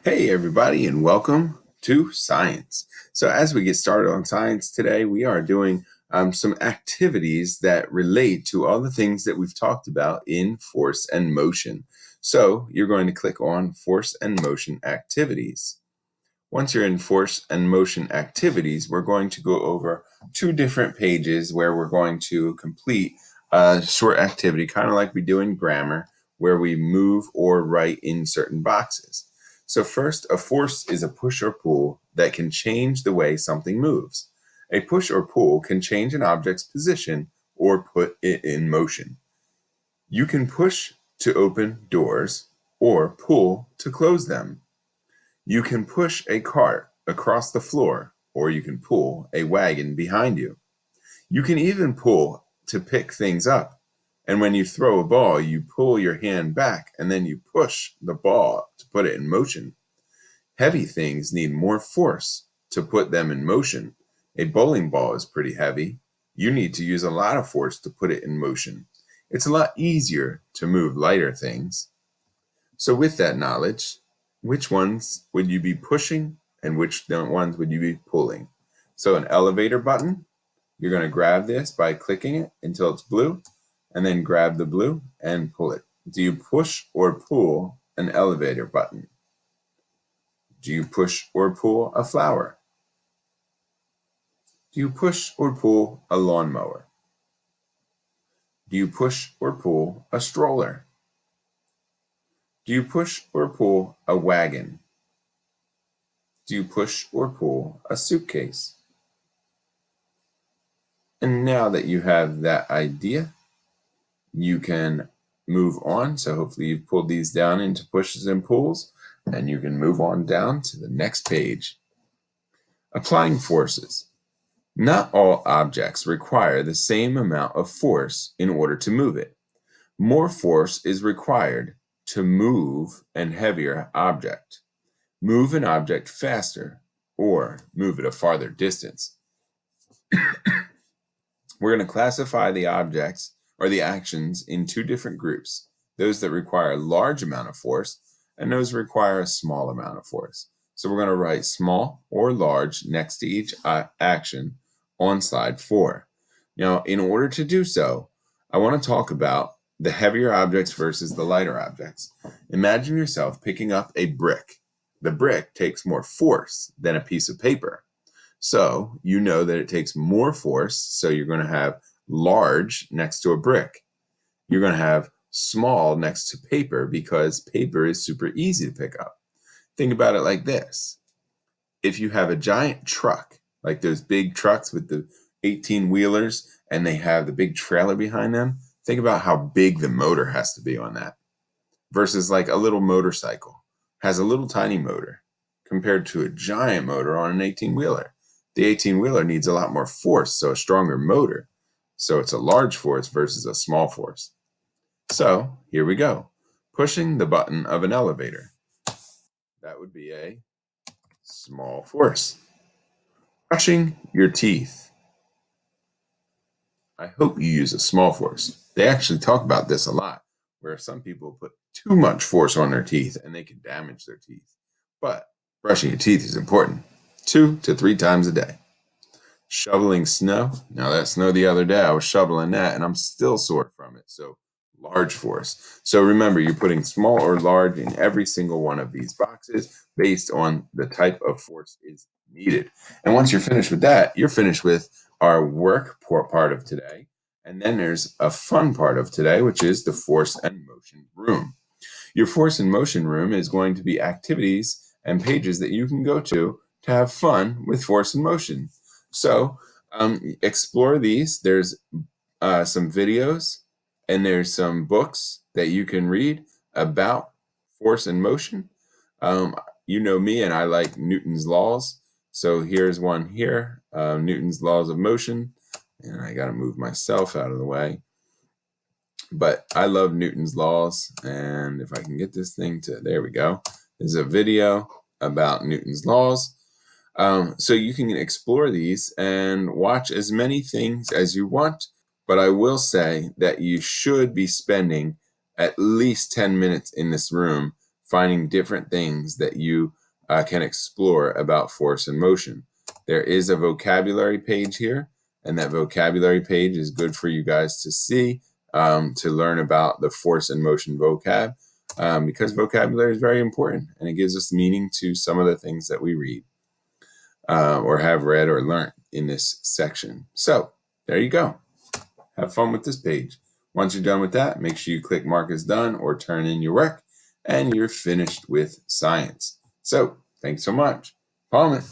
Hey, everybody, and welcome to science. So, as we get started on science today, we are doing some activities that relate to all the things that we've talked about in force and motion. So, you're going to click on force and motion activities. Once you're in force and motion activities, we're going to go over two different pages where we're going to complete a short activity, kind of like we do in grammar, where we move or write in certain boxes. So first, a force is a push or pull that can change the way something moves. A push or pull can change an object's position or put it in motion. You can push to open doors or pull to close them. You can push a cart across the floor, or you can pull a wagon behind you. You can even pull to pick things up. And when you throw a ball, you pull your hand back and then you push the ball to put it in motion. Heavy things need more force to put them in motion. A bowling ball is pretty heavy. You need to use a lot of force to put it in motion. It's a lot easier to move lighter things. So with that knowledge, which ones would you be pushing and which ones would you be pulling? So an elevator button, you're going to grab this by clicking it until it's blue, and then grab the blue and pull it. Do you push or pull an elevator button? Do you push or pull a flower? Do you push or pull a lawnmower? Do you push or pull a stroller? Do you push or pull a wagon? Do you push or pull a suitcase? And now that you have that idea, you can move on. So hopefully you've pulled these down into pushes and pulls, and you can move on down to the next page. Applying forces. Not all objects require the same amount of force in order to move it. More force is required to move an heavier object. Move an object faster or move it a farther distance. We're going to classify the objects or the actions in two different groups, those that require a large amount of force and those that require a small amount of force. So we're going to write small or large next to each action on slide 4. Now, in order to do so, I want to talk about the heavier objects versus the lighter objects. Imagine yourself picking up a brick. The brick takes more force than a piece of paper. So you know that it takes more force, so you're going to have large next to a brick. You're going to have small next to paper because paper is super easy to pick up. Think about it like this. If you have a giant truck, like those big trucks with the 18-wheelers, and they have the big trailer behind them, think about how big the motor has to be on that versus like a little motorcycle has a little tiny motor compared to a giant motor on an 18-wheeler. The 18-wheeler needs a lot more force, so a stronger motor. So it's a large force versus a small force. So here we go. Pushing the button of an elevator. That would be a small force. Brushing your teeth. I hope you use a small force. They actually talk about this a lot, where some people put too much force on their teeth and they can damage their teeth. But brushing your teeth is important 2 to 3 times a day. Shoveling snow. Now, that snow the other day, I was shoveling that and I'm still sore from it. So, large force. So, remember, you're putting small or large in every single one of these boxes based on the type of force is needed. And once you're finished with that, you're finished with our work part of today. And then there's a fun part of today, which is the force and motion room. Your force and motion room is going to be activities and pages that you can go to have fun with force and motion. So explore these. There's some videos and there's some books that you can read about force and motion. You know me, and I like Newton's laws. So here's one here, Newton's laws of motion. And I got to move myself out of the way. But I love Newton's laws. And if I can get this thing to, there we go. There's a video about Newton's laws. So you can explore these and watch as many things as you want. But I will say that you should be spending at least 10 minutes in this room finding different things that you can explore about force and motion. There is a vocabulary page here, and that vocabulary page is good for you guys to see, to learn about the force and motion vocab, because vocabulary is very important, and it gives us meaning to some of the things that we read or have read or learned in this section. So there you go. Have fun with this page. Once you're done with that, make sure you click mark as done or turn in your work, and you're finished with science. So thanks so much. Palmer.